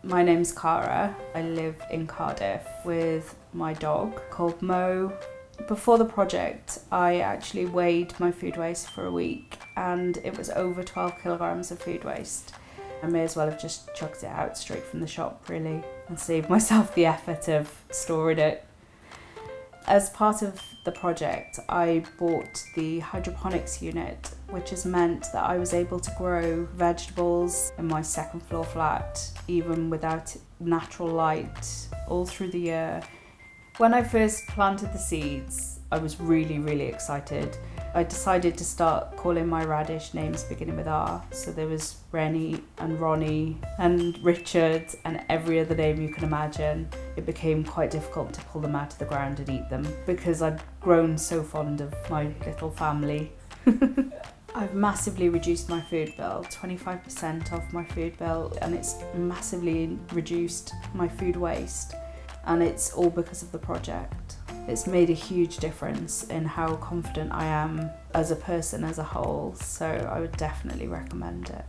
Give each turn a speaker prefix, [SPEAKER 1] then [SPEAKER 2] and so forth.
[SPEAKER 1] My name's Cara. I live in Cardiff with my dog called Mo. Before the project, I actually weighed my food waste for a week and it was over 12 kilograms of food waste. I may as well have just chucked it out straight from the shop really and saved myself the effort of storing it. As part of the project, I bought the hydroponics unit, which has meant that I was able to grow vegetables in my second floor flat, even without natural light, all through the year. When I first planted the seeds, I was really excited. I decided to start calling my radish names beginning with R. So there was Rennie and Ronnie and Richard and every other name you can imagine. It became quite difficult to pull them out of the ground and eat them because I'd grown so fond of my little family. I've massively reduced my food bill, 25% off my food bill, and it's massively reduced my food waste. And it's all because of the project. It's made a huge difference in how confident I am as a person as a whole, so I would definitely recommend it.